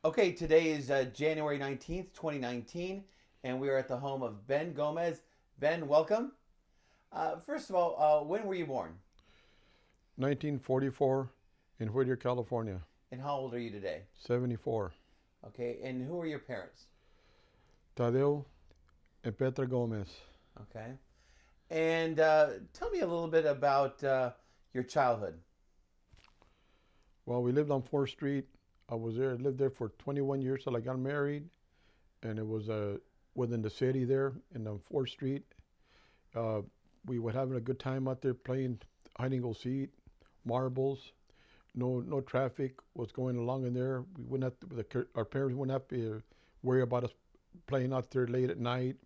Okay, today is January 19th, 2019, and we are at the home of Ben Gomez. Ben, welcome. First of all, when were you born? 1944 in Whittier, California. And how old are you today? 74. Okay, and who are your parents? Tadeo and Petra Gomez. Okay. And tell me a little bit about your childhood. Well, we lived on 4th Street. Lived there for 21 years till I got married, and it was within the city there in the 4th Street. Uh, we were having a good time out there playing hide and go seek, marbles. No traffic was going along in there. We wouldn't have to, our parents wouldn't have to worry about us playing out there late at night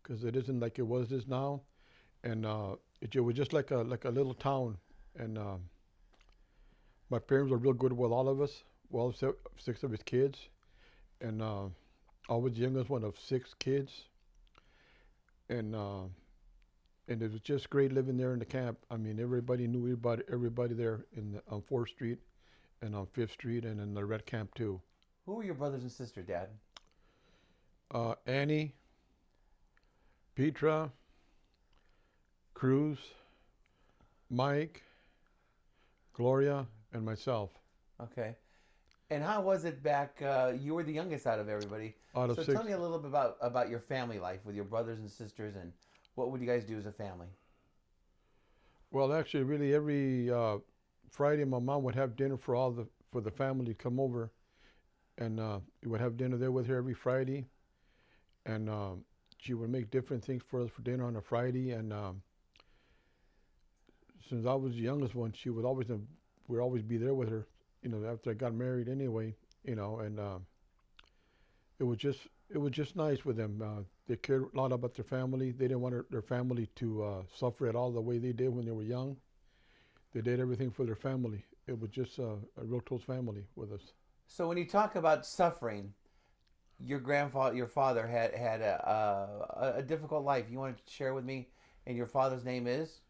because it isn't like it was this now. And it was just like a little town. And my parents were real good with all of us. Well, six of his kids, and I was the youngest one of six kids. And it was just great living there in the camp. I mean, everybody knew everybody there on 4th Street and on 5th Street and in the Red Camp too. Who are your brothers and sisters, Dad? Annie, Petra, Cruz, Mike, Gloria, and myself. Okay. And how was it back? You were the youngest out of everybody. Out of So six. tell me a little bit about your family life with your brothers and sisters, and what would you guys do as a family? Well, actually, really every Friday, my mom would have dinner for the family to come over, and we would have dinner there with her every Friday, and she would make different things for us for dinner on a Friday. And since I was the youngest one, she would always be there with her. After I got married, anyway. And it was just nice with them. They cared a lot about their family. They didn't want their family to suffer at all the way they did when they were young. They did everything for their family. It was just a real close family with us. So when you talk about suffering, your father had a difficult life. You want to share with me? And your father's name is?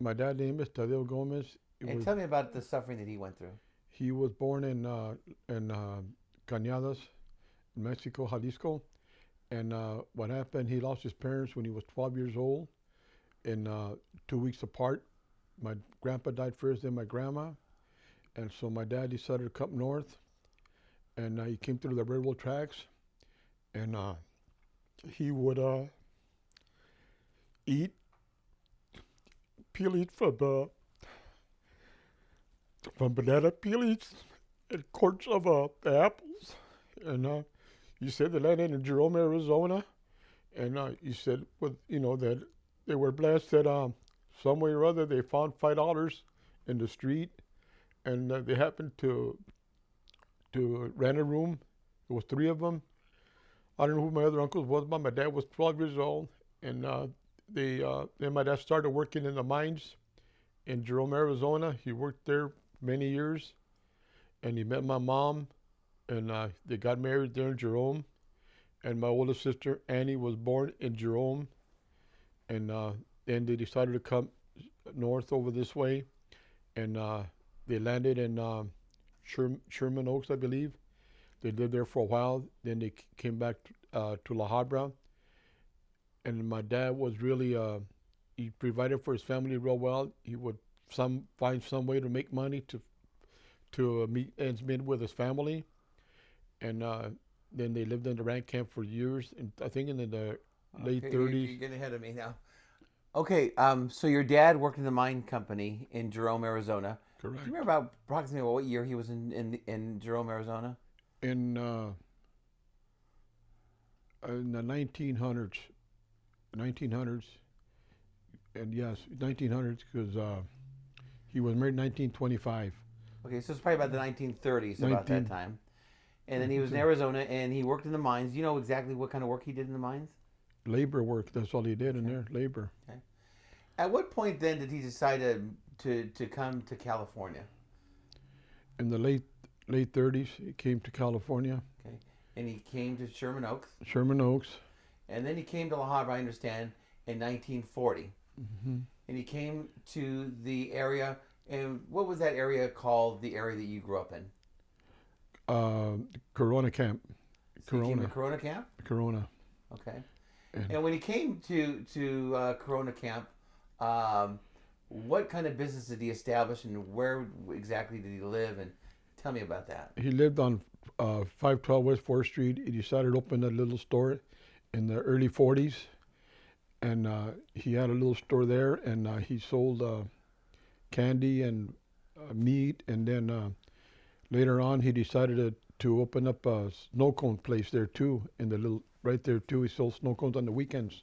My dad's name is Tadeo Gomez. And tell me about the suffering that he went through. He was born in Cañadas, Mexico, Jalisco. And what happened, he lost his parents when he was 12 years old, in 2 weeks apart. My grandpa died first, then my grandma. And so my dad decided to come north, and he came through the railroad tracks, and he would eat, peelings from banana peelings and quarts of apples. And he said they landed in Jerome, Arizona, and he said that they were blessed that some way or other they found $5 in the street, and they happened to rent a room. There was three of them. I don't know who my other uncles was, but my dad was 12 years old, and then my dad started working in the mines in Jerome, Arizona. He worked there many years, and he met my mom, and they got married there in Jerome. And my oldest sister Annie was born in Jerome, and then they decided to come north over this way, and they landed in Sherman Oaks, I believe. They lived there for a while. Then they came back to La Habra, and my dad was really he provided for his family real well. He would find some way to make money to meet ends meet with his family, and then they lived in the ranch camp for years. And I think in the late Okay, 30s. you're getting ahead of me now. Okay, so your dad worked in the mine company in Jerome, Arizona. Do you Correct. remember about approximately what year he was in Jerome, Arizona? In the 1900s, and yes, 1900s, because he was married in 1925. Okay, so it's probably about the 1930s, about that 19, time. And I then he think was in so. Arizona, and he worked in the mines. Do you know exactly what kind of work he did in the mines? Labor work. That's all he did in Okay, there. Labor. okay. At what point then did he decide to come to California? In the late 30s, he came to California, Okay, and he came to Sherman Oaks, Sherman Oaks. and then he came to La Habra, I understand, in 1940. Hmm. And he came to the area. And what was that area called? The area that you grew up in? Uh, Corona camp. So you came to Corona. Corona camp? Corona. Okay. And And when you came to Corona camp, um, what kind of business did he establish, and where exactly did he live? And tell me about that. he lived on 512 West 4th Street. He decided to open a little store in the early 40s. And he had a little store there, and he sold candy and meat. And then later on, he decided to open up a snow cone place there too, in the little right there too. He sold snow cones on the weekends.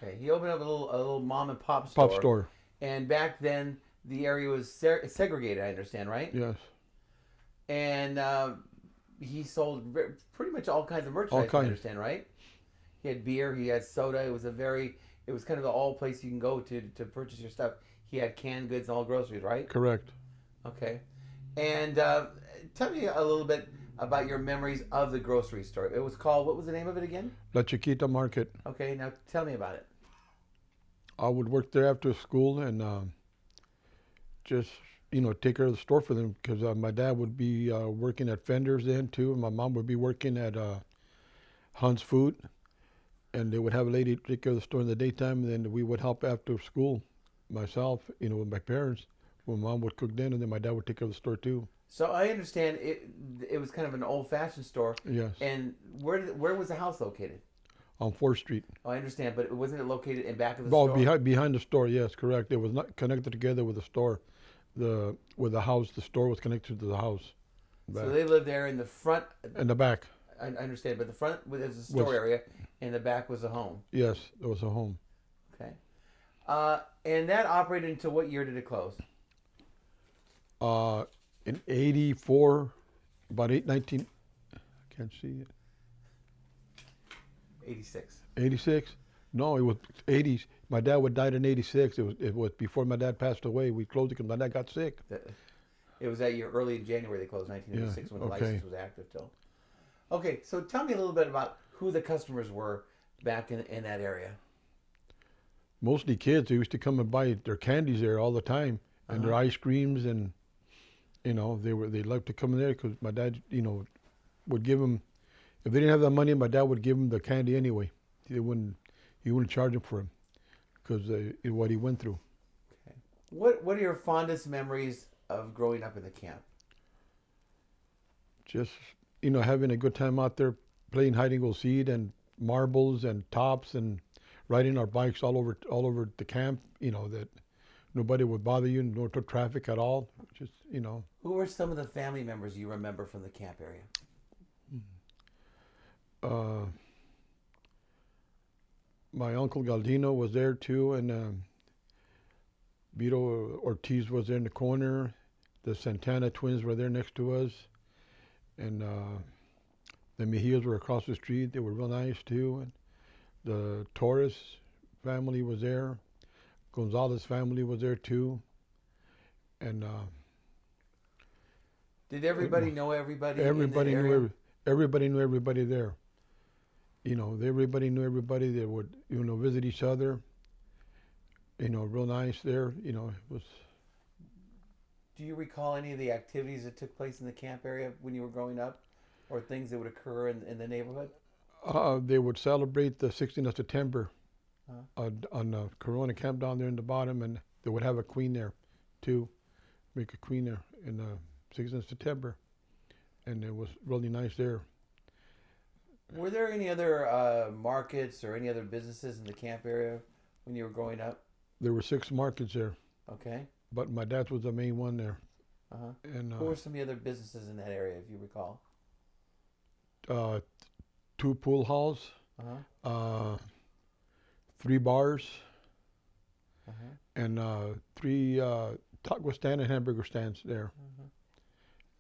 Okay. He opened up a little mom and pop store. Pop store. And back then, the area was segregated. I understand, right? Yes. And he sold pretty much all kinds of merchandise. All kinds. I understand, right? He had beer. He had soda. It was kind of the all place you can go to purchase your stuff. He had canned goods and all groceries, right? Correct. Okay. And tell me a little bit about your memories of the grocery store. It was called, what was the name of it again? La Chiquita Market. Okay, now tell me about it. I would work there after school and just take care of the store for them, because my dad would be working at Fondest then too, and my mom would be working at Hunt's Food, and they would have a lady take care of the store in the daytime, and then we would help after school, myself, with my parents. When mom would cook dinner, and then my dad would take care of the store too. So I understand it was kind of an old-fashioned store. Yes. And where was the house located? On 4th Street. Oh, I understand, but wasn't it located in back of the Oh, store? behind the store, yes, correct. It was not connected together with the store. With the house, the store was connected to the house. So they lived there in the front. In the back. I understand, but the front was a store area, and the back was a home. Yes, it was a home. Okay. And that operated until what year did it close? In 84, about 19, I can't see it. 86. 86? No, it was 80s. My dad died in 86. It was before my dad passed away. We closed it because my dad got sick. It was that year, early in January they closed, 1986, when the license was active still. Okay, so tell me a little bit about who the customers were back in that area. Mostly kids. They used to come and buy their candies there all the time, and their ice creams, and they loved to come in there because my dad, would give them. If they didn't have that money, my dad would give them the candy anyway. He wouldn't charge them for them because what he went through. Okay. What are your fondest memories of growing up in the camp? Just having a good time out there, playing hide and go seek and marbles and tops, and riding our bikes all over the camp. That nobody would bother you, no traffic at all. Just Who were some of the family members you remember from the camp area? My uncle Galdino was there too, and Vito Ortiz was there in the corner. The Santana twins were there next to us, and the Mejias were across the street. They were real nice too. And the Torres family was there. Gonzalez family was there too. And did everybody know everybody? Everybody in the area? knew everybody knew everybody there. Everybody knew everybody. They would visit each other. Real nice there. It was. Do you recall any of the activities that took place in the camp area when you were growing up, or things that would occur in the neighborhood? They would celebrate the 16th of September on the Corona camp down there in the bottom, and they would have a queen there too, make a queen there in the 16th of September, and it was really nice there. Were there any other markets or any other businesses in the camp area when you were growing up? There were 6 markets there. Okay. But my dad's was the main one there. Uh-huh. And who were some of the other businesses in that area, if you recall? 2 pool halls, 3 bars, and 3 taco stand and hamburger stands there.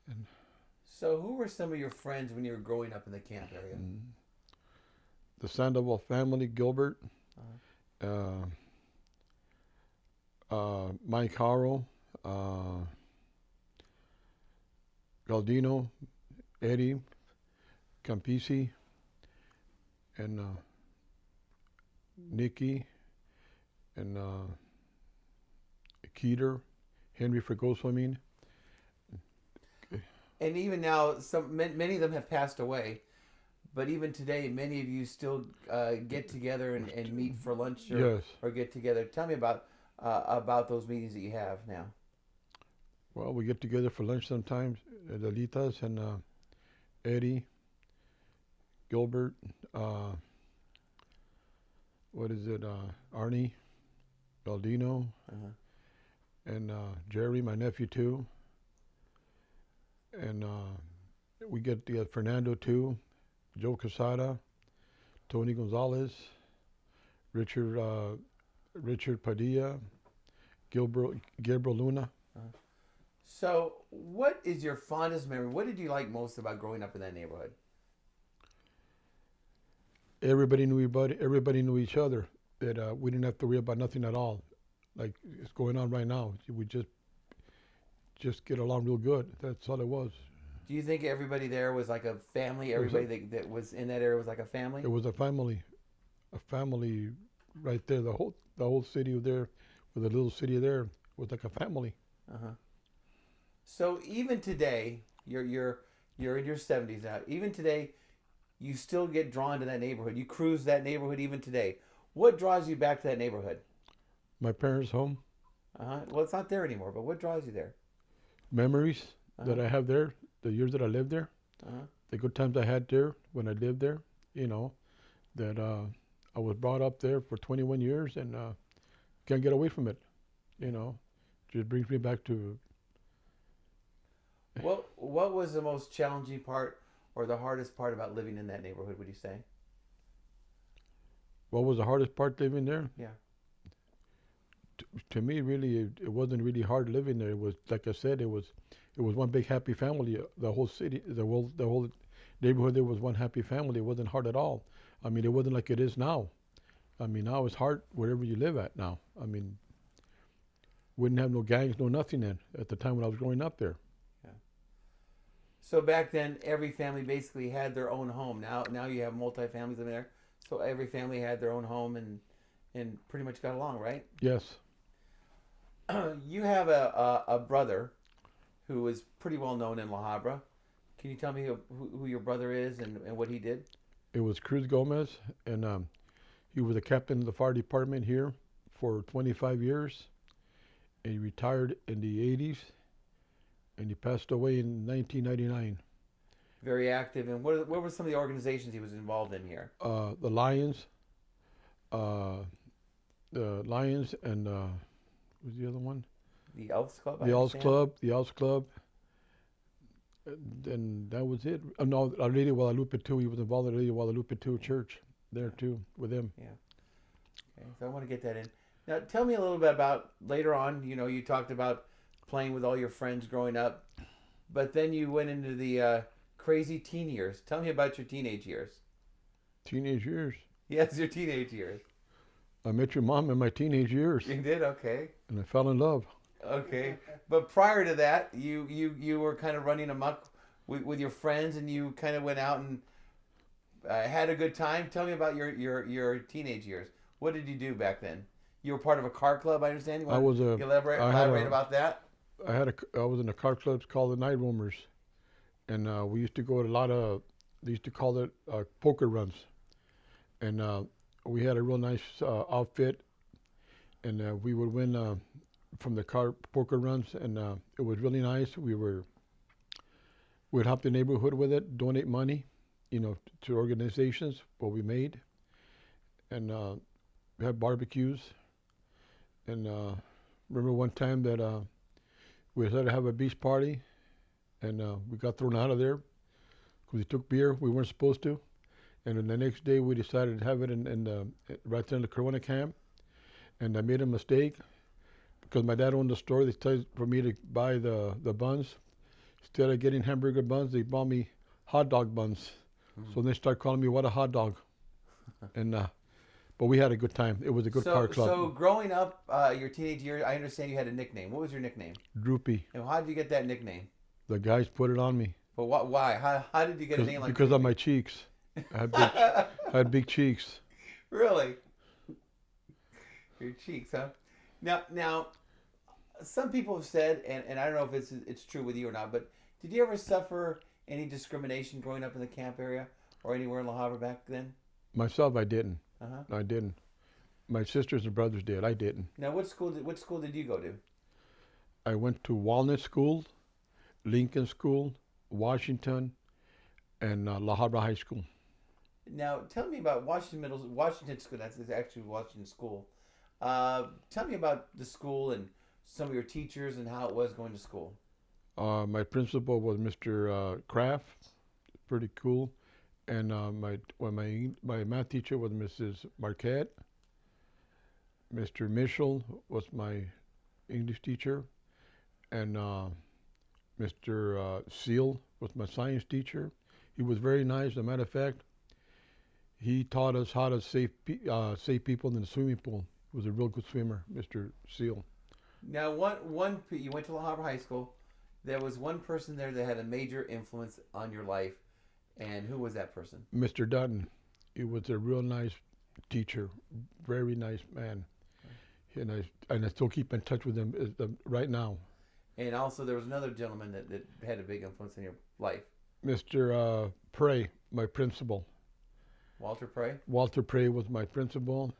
And so who were some of your friends when you were growing up in the camp area? The Sandoval family, Gilbert, Mike Haro, Galdino, Eddie, Campisi, and Nikki, and Keeter, Henry Fregoso, And even now, many of them have passed away. But even today, many of you still get together and meet for lunch Yes. or get together. Tell me about those meetings that you have now. Well, we get together for lunch sometimes. Delitas and Eddie, Gilbert, what is it? Arnie, Baldino, Uh-huh. and Jerry, my nephew too. And we get Fernando too, Joe Casada, Tony Gonzalez, Richard Padilla, Gabriel Luna. Uh-huh. So, what is your fondest memory? What did you like most about growing up in that neighborhood? Everybody knew everybody. Everybody knew each other. That we didn't have to worry about nothing at all. Like it's going on right now. We just get along real good. That's all it was. Do you think everybody there was like a family? Everybody that was in that area was like a family? It was a family right there. The whole city there, with the little city there, was like a family. Uh-huh. So even today, you're in your 70s now. Even today, you still get drawn to that neighborhood. You cruise that neighborhood even today. What draws you back to that neighborhood? My parents' home. Uh-huh. Well, it's not there anymore, but what draws you there? Memories Uh-huh. that I have there. The years that I lived there. Uh-huh. The good times I had there when I lived there. You know, that I was brought up there for 21 years and can't get away from it. You know, just brings me back to. What was the most challenging part or the hardest part about living in that neighborhood, would you say? What was the hardest part living there? Yeah. To me, really, it wasn't really hard living there. It was, like I said, it was one big happy family. The whole city, the whole neighborhood, there was one happy family. It wasn't hard at all. I mean, it wasn't like it is now. I mean, now it's hard wherever you live at now. I mean, wouldn't have no gangs, no nothing then at the time when I was growing up there. Yeah. So back then, every family basically had their own home. Now you have multi-families living there. So every family had their own home and pretty much got along, right? Yes. You have a brother who is pretty well known in La Habra. Can you tell me who your brother is and what he did? It was Cruz Gomez, and he was a captain of the fire department here for 25 years. And he retired in the 80s, and he passed away in 1999. Very active. And what were some of the organizations he was involved in here? The Lions, and what was the other one? The Elks Club. The Elks Club. And that was it. No, Lady Guadalupe too. He was involved in the Lady Guadalupe too church there too with him. Yeah. Okay, so I want to get that in. Now, tell me a little bit about later on. You know, you talked about playing with all your friends growing up, but then you went into the crazy teen years. Tell me about your teenage years. Teenage years. Yes, your teenage years. I met your mom in my teenage years, You did? Okay. and I fell in love. Okay. But prior to that, you were kind of running amok with your friends, and you kind of went out and had a good time. Tell me about your teenage years. What did you do back then? You were part of a car club, I understand. You I was a. elaborate about that? I was in a car club called the Night Roomers, and we used to go to a lot of. They used to call it poker runs, and we had a real nice outfit, and we would win from the car poker runs, and it was really nice. We'd help the neighborhood with it, donate money, to organizations what we made, and we had barbecues. And remember one time that we decided to have a beach party, and we got thrown out of there because we took beer we weren't supposed to. And then the next day we decided to have it right there in the Corona camp. And I made a mistake because my dad owned the store. They decided for me to buy the buns. Instead of getting hamburger buns, they bought me hot dog buns. So they started calling me "What a hot dog." And but we had a good time. It was a good car club. So growing up, your teenage years, I understand you had a nickname. What was your nickname? Droopy. And how did you get that nickname? The guys put it on me. But why? How did you get a name like Because Droopy? of my cheeks. I had big cheeks. Really? Your cheeks, huh? Now, some people have said, and I don't know if it's true with you or not, but Did you ever suffer any discrimination growing up in the camp area or anywhere in La Habra back then? Myself, I didn't. Uh-huh. I didn't. My sisters and brothers did. I didn't. Now, what school did you go to? I went to Walnut School, Lincoln School, Washington, and La Habra High School. Now, tell me about Washington School. That's actually Washington School. Tell me about the school and some of your teachers and how it was going to school. My principal was Mr. Kraft, pretty cool, and my math teacher was Mrs. Marquette. Mr. Mitchell was my English teacher, and Mr. Seal was my science teacher. He was very nice. As a matter of fact, he taught us how to save people in the swimming pool. He was a real good swimmer, Mr. Seal. Now, you went to La Habra High School. There was one person there that had a major influence on your life, and who was that person? Mr. Dutton. He was a real nice teacher, very nice man, and I still keep in touch with him right now. And also, there was another gentleman that had a big influence in your life. Mr. Prey, my principal. Walter Prey? Walter Prey was my principal,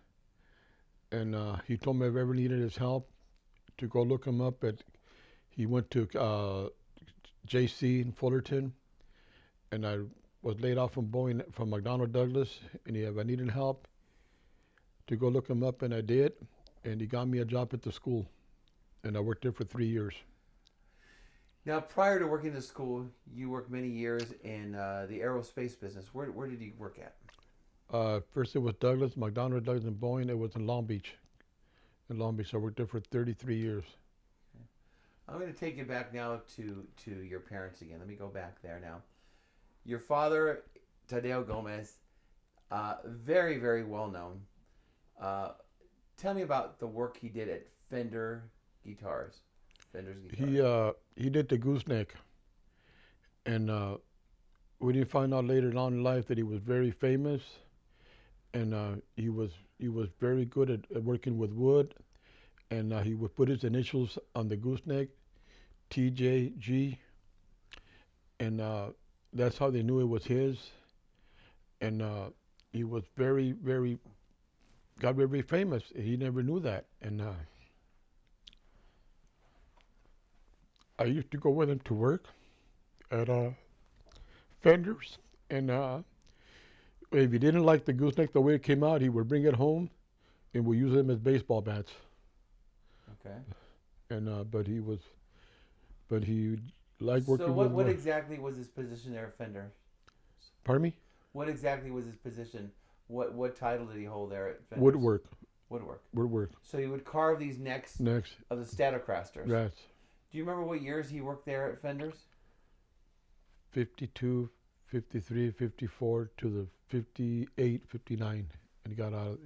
and he told me if I ever needed his help to go look him up. He went to JC in Fullerton, and I was laid off from McDonnell Douglas, and if I needed help to go look him up, and I did, and he got me a job at the school, and I worked there for 3 years. Now, prior to working at the school, you worked many years in the aerospace business. Where did you work at? First it was Douglas, McDonnell Douglas, and Boeing. It was in Long Beach. I worked there for 33 years. Okay. I'm going to take you back now to your parents again. Let me go back there now. Your father, Tadeo Gomez, very, very well known. Tell me about the work he did at Fender's Guitars. He did the gooseneck, and we didn't find out later on in life that he was very famous, and he was very good at working with wood, and he would put his initials on the gooseneck, TJG, and that's how they knew it was his, and he was got very famous. He never knew that, and I used to go with him to work at Fenders, and if he didn't like the gooseneck the way it came out, he would bring it home, and we use them as baseball bats. Okay. And but he liked working with. So what exactly was his position there at Fender? Pardon me? What exactly was his position? What title did he hold there at Fender? Woodwork. Woodwork. So he would carve these necks of the Stratocasters. Yes. Do you remember what years he worked there at Fenders? 52, 53, 54 to the 58, 59, and he got out.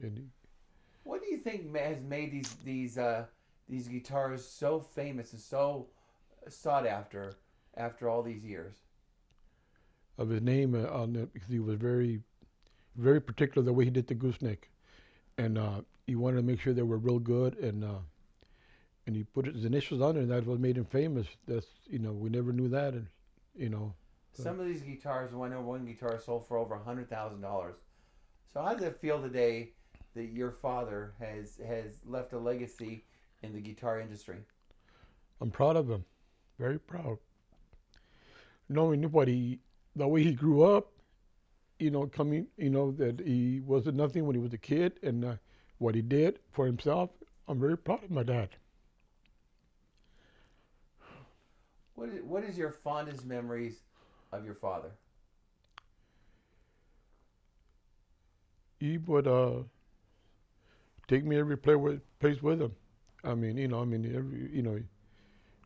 What do you think has made these guitars so famous and so sought after all these years? Of his name because he was very, very particular the way he did the gooseneck, and he wanted to make sure they were real good, and he put his initials on it, and that's what made him famous. That's we never knew that, and Some of these guitars, I know one guitar sold for over $100,000. So how does it feel today that your father has left a legacy in the guitar industry? I'm proud of him, very proud. Knowing the way he grew up, that he wasn't nothing when he was a kid, and what he did for himself. I'm very proud of my dad. What is your fondest memories of your father? He would take me every place with him.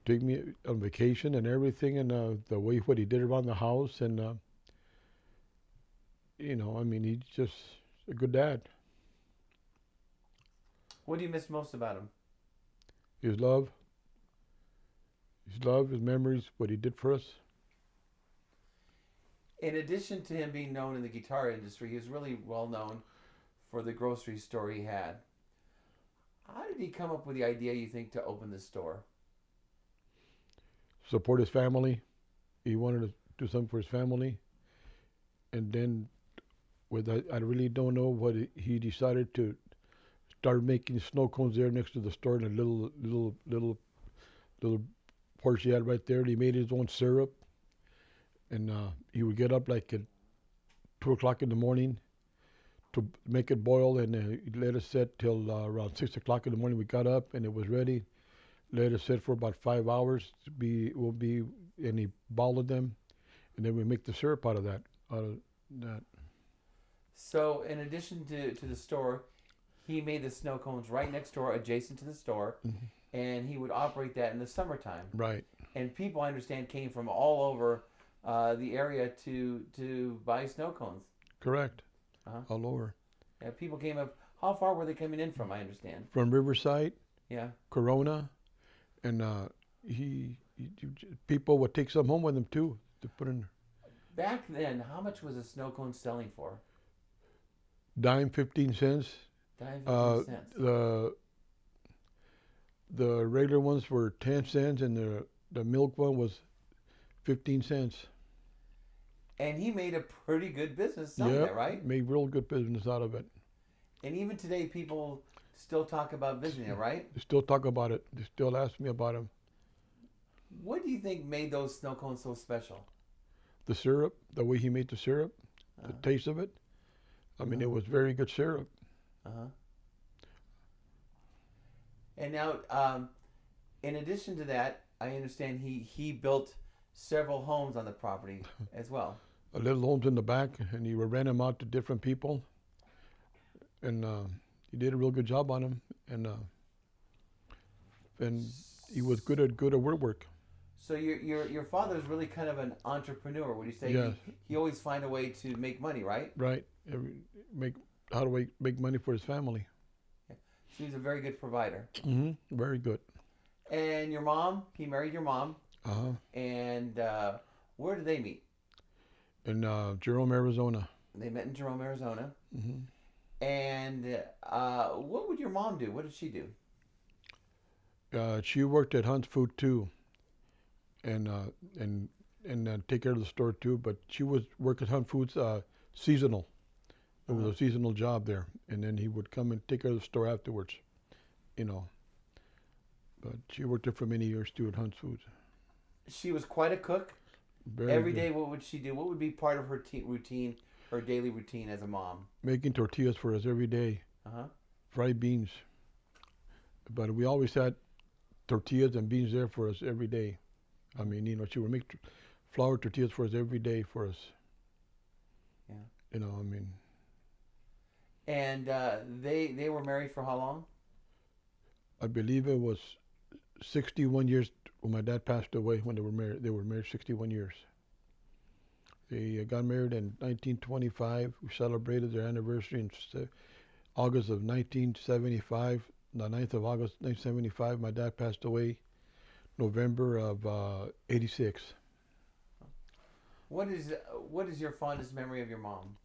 Take me on vacation and everything, and the way what he did around the house, and he's just a good dad. What do you miss most about him? His love, his memories, what he did for us. In addition to him being known in the guitar industry, he was really well known for the grocery store he had. How did he come up with the idea, you think, to open this store? Support his family, He wanted to do something for his family, and then I really don't know what he decided to start making snow cones there next to the store in a little porch he had right there. He made his own syrup, and he would get up like at 2 o'clock in the morning to make it boil, and he'd let it set till around 6 o'clock in the morning. We got up and it was ready. Let it sit for about 5 hours and he boiled them, and then we make the syrup out of that. So in addition to the store, he made the snow cones right next door, adjacent to the store, and he would operate that in the summertime. Right. And people, I understand, came from all over the area to buy snow cones. Correct. All over. Yeah, people came up. How far were they coming in from? I understand. From Riverside. Yeah. Corona, and people would take some home with them too to put in. Back then, how much was a snow cone selling for? Dime, 15 cents. Dime, 15 cents. The regular ones were 10 cents, and the milk one was 15 cents. And he made a pretty good business selling that, right? Made real good business out of it. And even today, people still talk about visiting it, right? They still talk about it. They still ask me about them. What do you think made those snow cones so special? The syrup, the way he made the syrup, the taste of it. I mean, it was very good syrup. And now, in addition to that, I understand he built several homes on the property as well. Little homes in the back, and he would rent them out to different people. And he did a real good job on them, and he was good at woodwork. So your father's really kind of an entrepreneur. Would you say? Yes. He always find a way to make money, right? Right. How do we make money for his family? Yeah. So he's a very good provider. Very good. And your mom, he married your mom. And where did they meet? In Jerome, Arizona. They met in Jerome, Arizona. And what would your mom do? What did she do? She worked at Hunt's Food too, and take care of the store too. But she would work at Hunt Foods seasonal. It was a seasonal job there, and then he would come and take care of the store afterwards, But she worked there for many years too at Hunt's Foods. She was quite a cook. Every day, what would she do? What would be part of her routine, her daily routine as a mom? Making tortillas for us every day. Fried beans. But we always had tortillas and beans there for us every day. I mean, she would make flour tortillas for us every day for us. Yeah. And they were married for how long? I believe it was 61 years when my dad passed away. When they were married, 61 years. They got married in 1925. We celebrated their anniversary in August of 1975. The 9th of August 1975. My dad passed away November of 86. What is your fondest memory of your mom?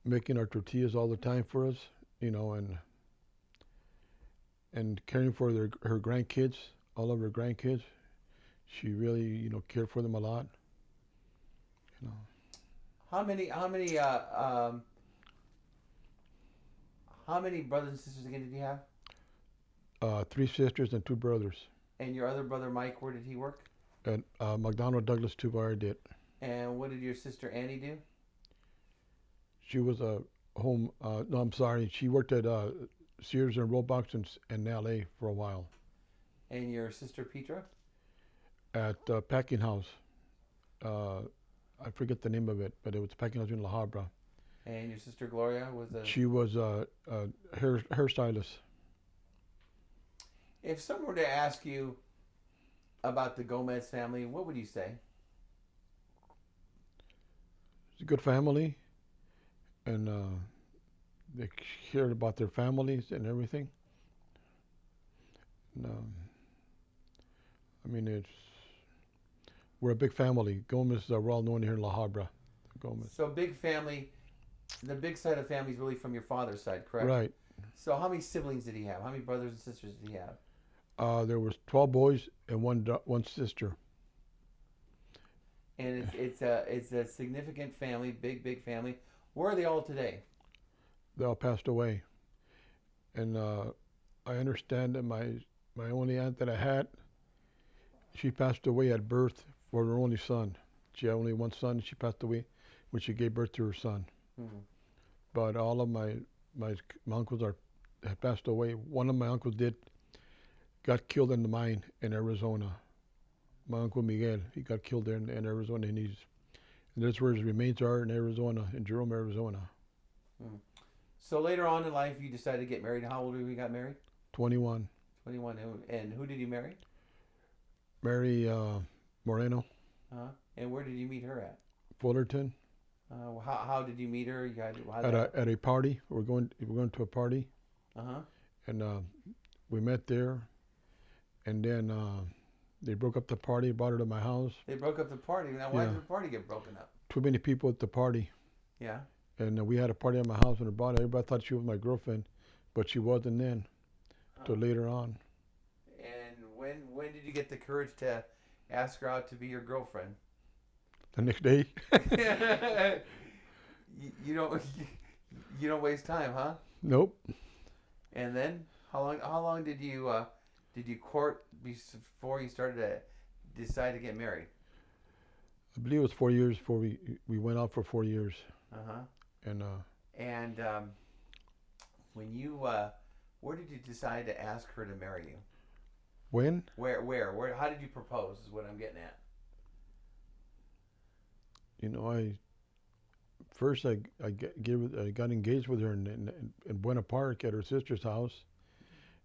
Making our tortillas all the time for us, and caring for her grandkids, all of her grandkids. She really, cared for them a lot. How many brothers and sisters again did you have? 3 sisters and 2 brothers. And your other brother Mike, where did he work? At McDonnell Douglas Tubar did. And what did your sister Annie do? She was a home. No, I'm sorry. She worked at Sears and Roebuck in L.A. for a while. And your sister Petra? At Packing House. I forget the name of it, but it was Packing House in La Habra. And your sister Gloria was She was a hairstylist. If someone were to ask you about the Gomez family, what would you say? It's a good family, and they cared about their families and everything. And, we're a big family. Gomez are well known here in La Habra. Gomez. So big family. The big side of family is really from your father's side, correct? Right. So how many siblings did he have? How many brothers and sisters did he have? There was 12 boys and one sister. And it's a significant family, big family. Where are they all today? They all passed away. And I understand that my only aunt that I had, she passed away at birth for her only son. She had only one son, and she passed away when she gave birth to her son. Mm-hmm. But all of my uncles have passed away. One of my uncles got killed in the mine in Arizona. My uncle Miguel, he got killed there in Arizona, and that's where his remains are, in Arizona, in Jerome, Arizona. Mm. So later on in life, you decided to get married. How old were you when you got married? 21. 21. And who did you marry? Mary Moreno. And where did you meet her at? Fullerton. How did you meet her? At a party. We're going to a party. And we met there, and then they broke up the party, brought her to my house. They broke up the party. Now, why did the party get broken up? Too many people at the party. Yeah. And we had a party at my house, and everybody thought she was my girlfriend, but she wasn't then, till later on. And when did you get the courage to ask her out to be your girlfriend? The next day. you don't waste time, huh? Nope. And then how long did you court before you started to decide to get married? I believe it was 4 years before we went out for 4 years. And when you where did you decide to ask her to marry you? when? Where? How did you propose? Is what I'm getting at. You know, I got engaged with her in Buena Park at her sister's house,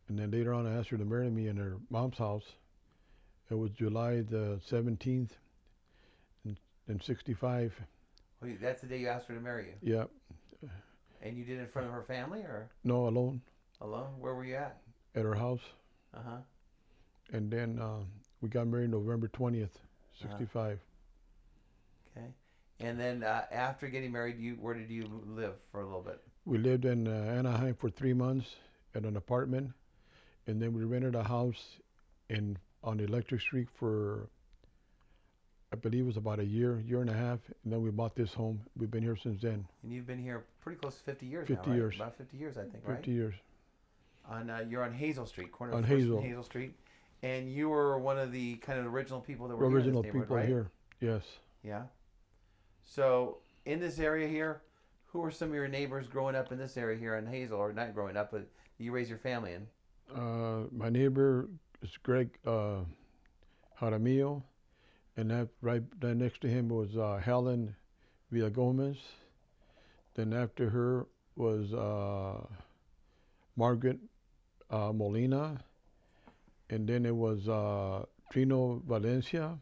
and then later on I asked her to marry me in her mom's house. It was July the 17th in 65. Well, that's the day you asked her to marry you. Yeah. And you did it in front of her family, or No, alone. alone? Where were you at? At her house. And then we got married November 20th, 65. Okay. And then after getting married, where did you live for a little bit? We lived in Anaheim for 3 months at an apartment, and then we rented a house on Electric Street for, I believe it was about a year and a half, and then we bought this home. We've been here since then. And you've been here pretty close to 50 years 50 now, right? years. About 50 years, I think, 50 right? years. You're on Hazel Street, corner On of First Hazel. and Hazel Street. And you were one of the kind of original people that were Original here in this people right? here, yes. Yeah. So in this area here, who were some of your neighbors growing up in this area here in Hazel, or not growing up, but you raised your family in? My neighbor is Greg Jaramillo, and that right next to him was Helen Villagomez. Then after her was Margaret Molina, and then it was Trino Valencia.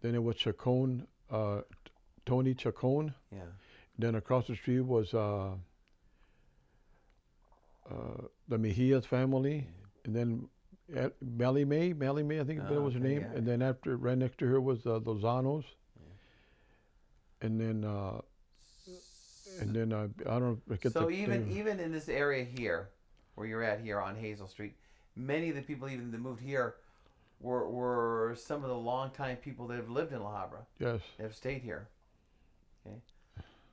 Then it was Chacon, Tony Chacon. Yeah. Then across the street was the Mejia's family, and then Melly May, I think that was her name. Yeah. And then right next to her was Lozanos. Yeah. And then I don't forget. So even in this area here, where you're at here on Hazel Street, many of the people even that moved here were some of the longtime people that have lived in La Habra. Yes. That have stayed here. Okay.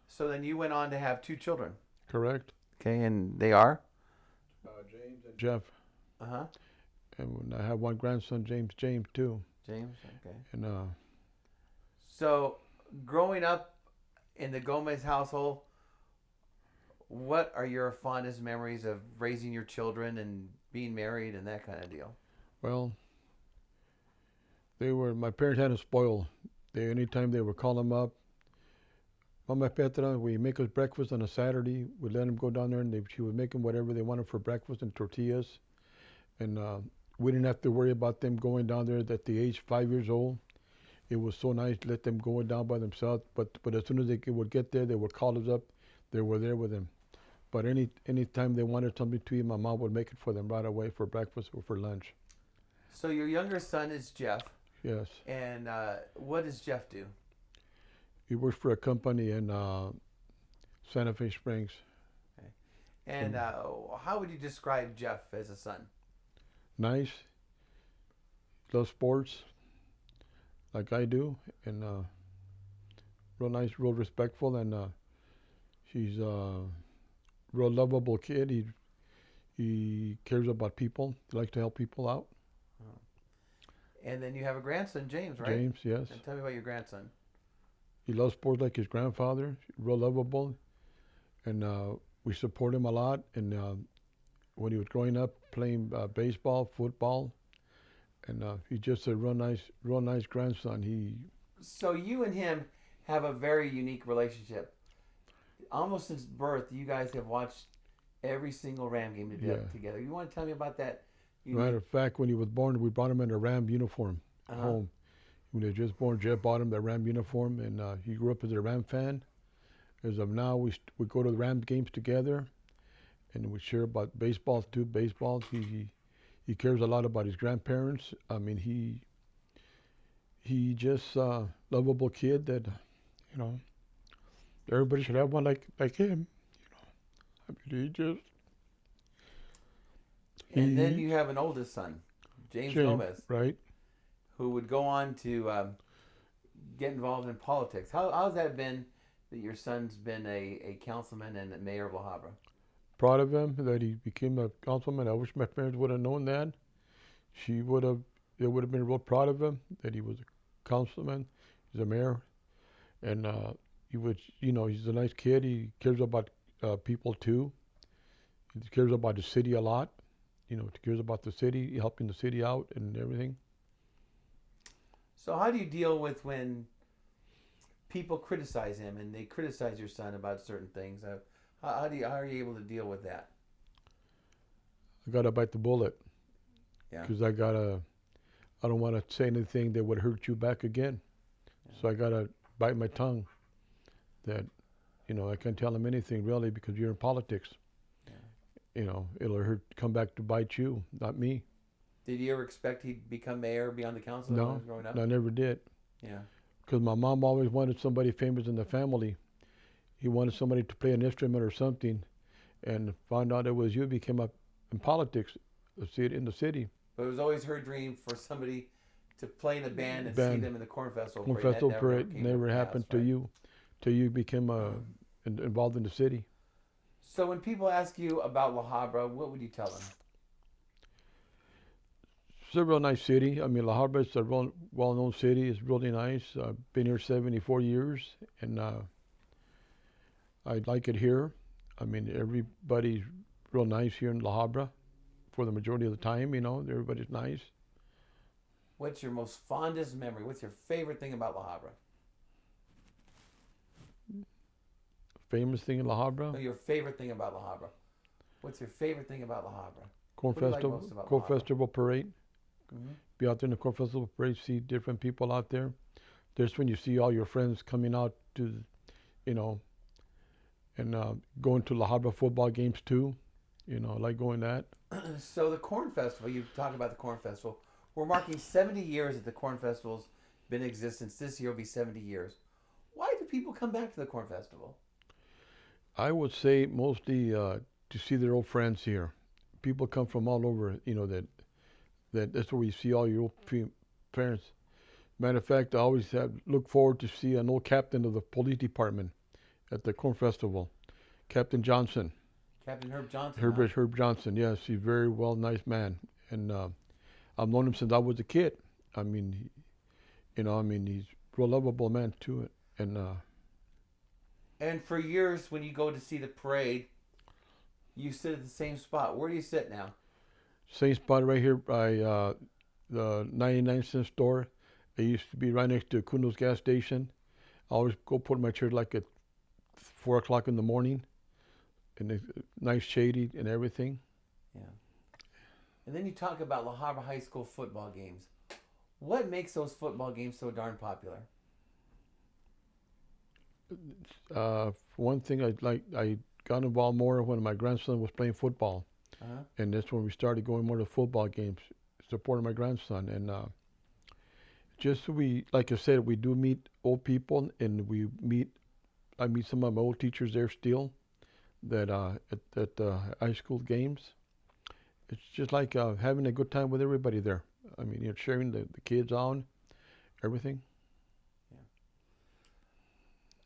So then you went on to have 2 children. Correct. Okay, and they are? James and Jeff. Uh-huh. And I have one grandson, James too. James, okay. And so growing up in the Gomez household, what are your fondest memories of raising your children and being married and that kind of deal? Well, my parents had us spoiled. Anytime they would call them up, Mama Petra, we make us breakfast on a Saturday. We let them go down there, and she would make them whatever they wanted for breakfast and tortillas. And we didn't have to worry about them going down there at the age 5 years old. It was so nice to let them go down by themselves. But as soon as they would get there, they would call us up. They were there with them. But any time they wanted something to eat, my mom would make it for them right away for breakfast or for lunch. So your younger son is Jeff. Yes. And what does Jeff do? He works for a company in Santa Fe Springs. Okay. And how would you describe Jeff as a son? Nice. Loves sports. like I do, and real nice, real respectful, and he's a real lovable kid. He cares about people. He likes to help people out. Oh. And then you have a grandson, James, right? James, yes. And tell me about your grandson. He loves sports like his grandfather. Real lovable, and we support him a lot. And when he was growing up, playing baseball, football, and he's just a real nice grandson. So you and him have a very unique relationship. Almost since birth, you guys have watched every single Ram game together. You want to tell me about that? Matter of fact, when he was born, we brought him in a Ram uniform home. When he was just born, Jeff bought him the Ram uniform, and he grew up as a Ram fan. As of now, we go to the Ram games together, and we share about baseballs too. Baseballs. He cares a lot about his grandparents. I mean, he just lovable kid that, you know, everybody should have one like him. You know, I mean, he just. And then you have an oldest son, James Gomez, right? Who would go on to get involved in politics. How's that been? That your son's been a councilman and a mayor of La Habra. Proud of him that he became a councilman. I wish my parents would have known that. They would have been real proud of him that he was a councilman, he's a mayor, and he was, you know, he's a nice kid. He cares about people too. He cares about the city a lot. You know, he cares about the city, helping the city out and everything. So how do you deal with when people criticize him and they criticize your son about certain things? How are you able to deal with that? I gotta bite the bullet. Yeah. Because I don't want to say anything that would hurt you back again. Yeah. So I gotta bite my tongue. That, you know, I can't tell him anything really because you're in politics. Yeah. You know, it'll come back to bite you, not me. Did you ever expect he'd become mayor, be on the council when he was growing up? I never did. Yeah. Because my mom always wanted somebody famous in the family. He wanted somebody to play an instrument or something, and found out it was you. Became up in politics, in the city. But it was always her dream for somebody to play in a band and see them in the Corn Festival Parade. Corn Festival Parade never happened to you, till you became involved in the city. So when people ask you about La Habra, what would you tell them? It's a real nice city. I mean, La Habra is a real well-known city. It's really nice. I've been here 74 years, and I like it here. I mean, everybody's real nice here in La Habra for the majority of the time, you know. Everybody's nice. What's your most fondest memory? What's your favorite thing about La Habra? Famous thing in La Habra? No, your favorite thing about La Habra. What's your favorite thing about La Habra? Corn Festival Parade. Mm-hmm. Be out there in the Corn Festival Parade, see different people out there. There's when you see all your friends coming out to, you know, and going to La Habra football games too. You know, I like going that. So the Corn Festival, you talk about the Corn Festival. We're marking 70 years that the Corn Festival's been in existence. This year will be 70 years. Why do people come back to the Corn Festival? I would say mostly to see their old friends here. People come from all over, you know, that's where you see all your old parents. Matter of fact, I always look forward to see an old captain of the police department at the Corn Festival, Captain Johnson. Captain Herb Johnson. Herb Johnson, yes. He's a very nice man. And I've known him since I was a kid. I mean, he's a real lovable man too. And for years, when you go to see the parade, you sit at the same spot. Where do you sit now? Same spot right here by the 99-cent store. It used to be right next to Kundo's gas station. I always go put my chair like at 4 o'clock in the morning. And it's nice shady and everything. Yeah. And then you talk about La Habra High School football games. What makes those football games so darn popular? One thing I got involved more when my grandson was playing football. Uh-huh. And that's when we started going more to football games, supporting my grandson. And like I said, we do meet old people, and I meet some of my old teachers there still, that at high school games. It's just like having a good time with everybody there. I mean, sharing the kids on, everything.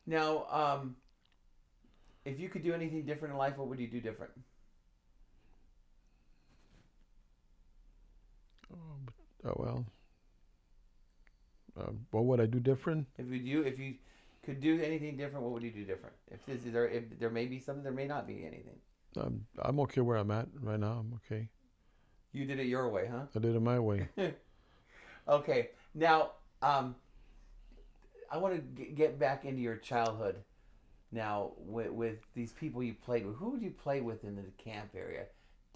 Now, if you could do anything different in life, what would you do different? Well, what would I do different? If you could do anything different, what would you do different? If there may be something, there may not be anything. I'm okay where I'm at right now. I'm okay. You did it your way, huh? I did it my way. Okay. Now, I want to get back into your childhood. Now, with these people you played with, who would you play with in the camp area?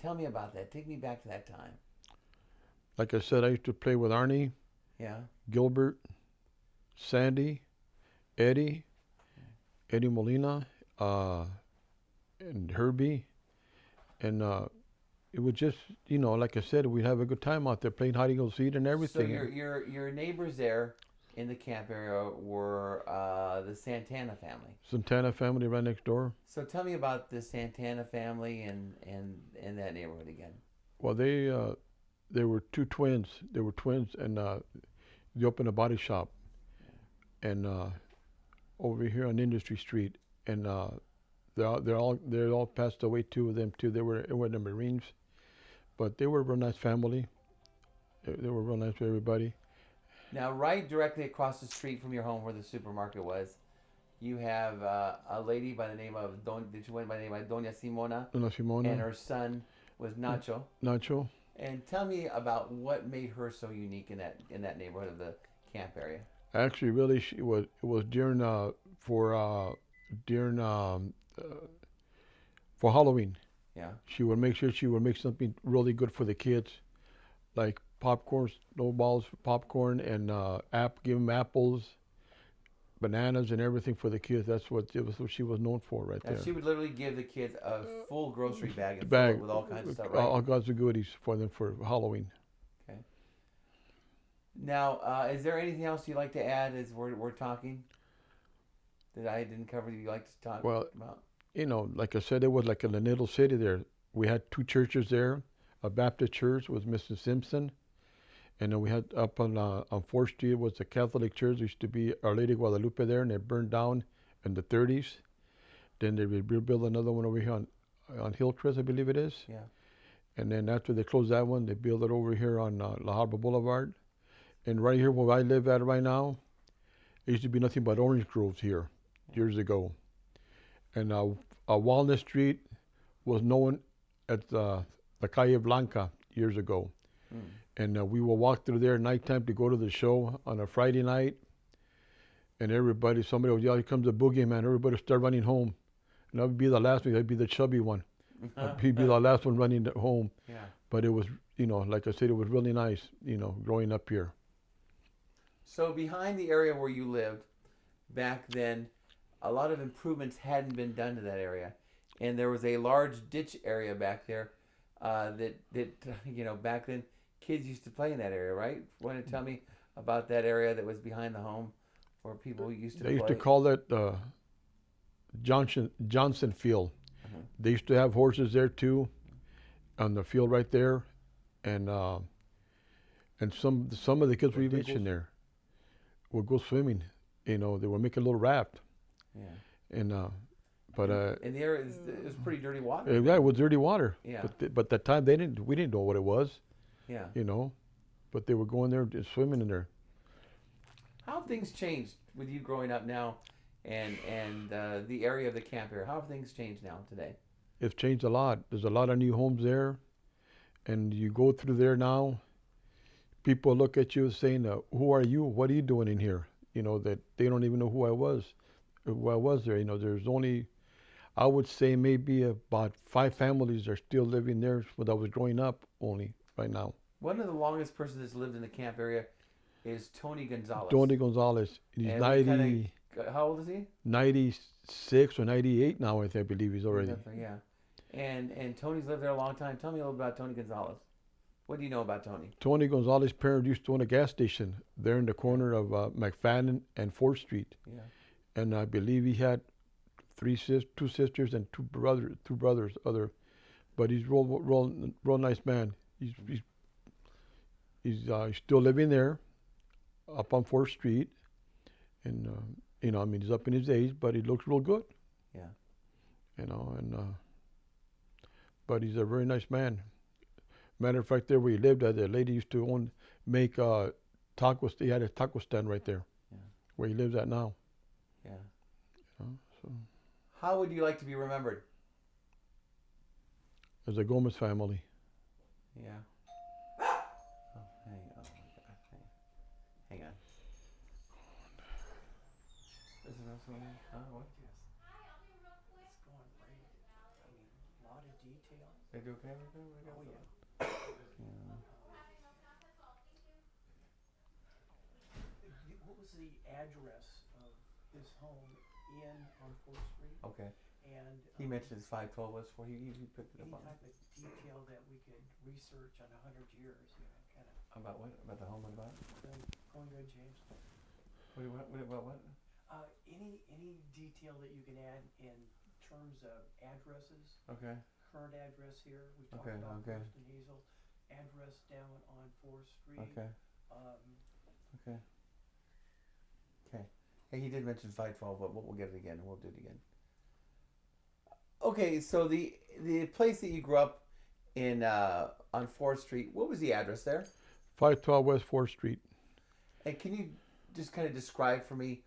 Tell me about that. Take me back to that time. Like I said, I used to play with Arnie, Yeah. Gilbert, Sandy, Eddie Molina, and Herbie, and it was just, like I said, we'd have a good time out there playing hide and go seek and everything. So your neighbors there in the camp area were the Santana family. Santana family right next door. So tell me about the Santana family and that neighborhood again. Well, they were two twins. They were twins, and they opened a body shop, and over here on Industry Street, and they're all passed away. Two of them too. They were in the Marines, but they were a real nice family. They were real nice to everybody. Now, right directly across the street from your home, where the supermarket was, you have a lady by the name of Did you went by the name of Doña Simona? Doña Simona. And her son was Nacho. Nacho. And tell me about what made her so unique in that neighborhood of the camp area. Actually, really, it was during for Halloween. Yeah. She would make sure she would make something really good for the kids, like popcorn, snowballs, popcorn, and give them apples, bananas, and everything for the kids. That's what she was known for, right there. She would literally give the kids a full grocery bag and bag fill it with all kinds of stuff, right? All kinds of goodies for them for Halloween. Okay. Now, is there anything else you'd like to add as we're talking that I didn't cover that you'd like to talk about? Like I said, it was like in a little city there. We had two churches there. A Baptist church was Mr. Simpson. And then we had up on 4th Street was the Catholic church. There used to be Our Lady of Guadalupe there, and it burned down in the 30s. Then they rebuilt another one over here on Hillcrest, I believe it is. Yeah. And then after they closed that one, they built it over here on La Habra Boulevard. And right here where I live at right now, there used to be nothing but orange groves here years ago. And Walnut Street was known as the Calle Blanca years ago. Mm. And we will walk through there at nighttime to go to the show on a Friday night. And somebody would yell, "Here comes the boogeyman." Everybody would start running home. And I would be the last one. I'd be the chubby one. He'd be the last one running home. Yeah. But it was, like I said, it was really nice, growing up here. So behind the area where you lived back then, a lot of improvements hadn't been done to that area. And there was a large ditch area back there that back then, kids used to play in that area, right? Want to tell me about that area that was behind the home where people used to play? They used to call it Johnson Field. Uh-huh. They used to have horses there too, on the field right there, and some of the kids were even in there. Would go swimming. They would make a little raft. Yeah. And in the area, it was pretty dirty water. Yeah, it was dirty water. Yeah. But that time we didn't know what it was. Yeah. But they were going there and swimming in there. How have things changed with you growing up now, and the area of the camp area? How have things changed now today? It's changed a lot. There's a lot of new homes there, and you go through there now. People look at you saying, "Who are you? What are you doing in here?" That they don't even know who I was there. There's only, I would say, maybe about 5 families are still living there when I was growing up only right now. One of the longest persons that's lived in the camp area is Tony Gonzalez. Tony Gonzalez. He's 90. How old is he? 96 or 98 now, I believe he's already. Yeah. And Tony's lived there a long time. Tell me a little about Tony Gonzalez. What do you know about Tony? Tony Gonzalez's parents used to own a gas station there in the corner of McFadden and 4th Street. Yeah. And I believe he had 2 sisters and two brothers. But he's real nice man. He's still living there, up on 4th Street, and You know, I mean, he's up in his age, but he looks real good. Yeah. You know, and but he's a very nice man. Matter of fact, there where he lived, the lady used to make tacos. He had a taco stand right there, Yeah. where he lives at now. Yeah. You know, so How would you like to be remembered? as a Gomez family. Yeah. Oh, hang on. Oh my God. Hang on. Is there else on there? Oh, what? It's going great. I mean, a lot of detail. They do okay with that? Oh, yeah. Yeah. What was the address of his home on 4th Street? Okay. And He mentioned his 512 was for he picked it any up on. type of detail that we could research on 100 years, kind of About what? About the home? What about? going good, James. What about what? Any detail that you can add in terms of addresses, Okay. current address here, we talked Okay, about okay. First and Hazel, address down on 4th Street. Okay. Um, Okay. Okay. Hey, he did mention 512, but we'll get it again. We'll do it again. Okay, so the place that you grew up in on 4th Street, what was the address there? 512 West 4th Street. And can you just kind of describe for me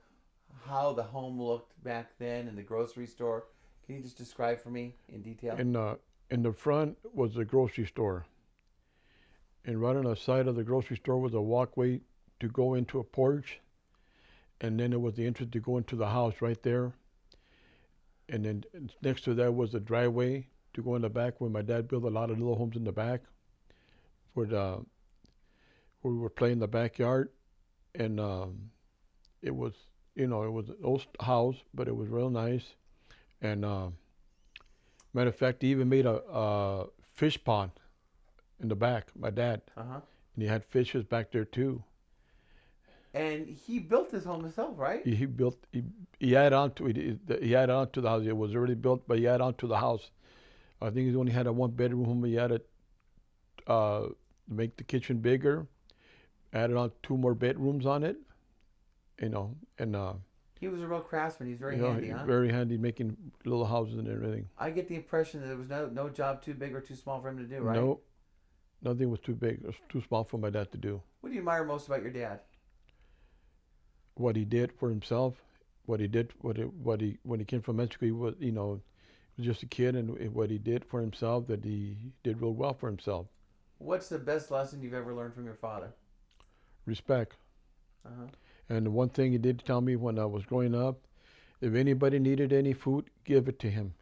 how the home looked back then in the grocery store? Can you just describe for me in detail? In the front was the grocery store. And right on the side of the grocery store was a walkway to go into a porch. And then it was the entrance to go into the house right there. And then next to that was the driveway to go in the back where my dad built a lot of little homes in the back where we were playing in the backyard. And it was, it was an old house, but it was real nice. And matter of fact, he even made a fish pond in the back, my dad. Uh-huh. And he had fishes back there too. And he built his home himself, right? He built, he added on to it. He added on to the house. It was already built, but he added on to the house. I think he only had a 1-bedroom. He added make the kitchen bigger. Added on 2 more bedrooms on it. And He was a real craftsman. He's very handy, huh? very handy making little houses and everything. I get the impression that there was no job too big or too small for him to do, right? No, nothing was too big. It was too small for my dad to do. What do you admire most about your dad? What he did for himself, when he came from Mexico, he was, he was just a kid, and what he did for himself, that he did real well for himself. What's the best lesson you've ever learned from your father? Respect. Uh-huh. And the one thing he did tell me when I was growing up, if anybody needed any food, give it to him.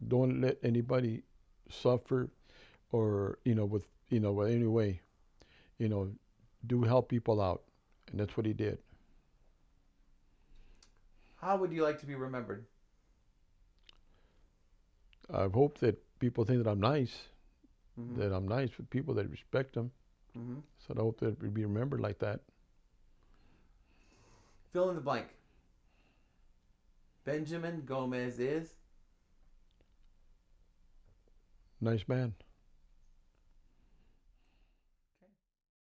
Don't let anybody suffer, or with any way. Do help people out, and that's what he did. How would you like to be remembered? I hope that people think that I'm nice, Mm-hmm. that I'm nice with people, that respect them. Mm-hmm. So I hope that we be remembered like that. Fill in the blank. Benjamin Gomez is? Nice man.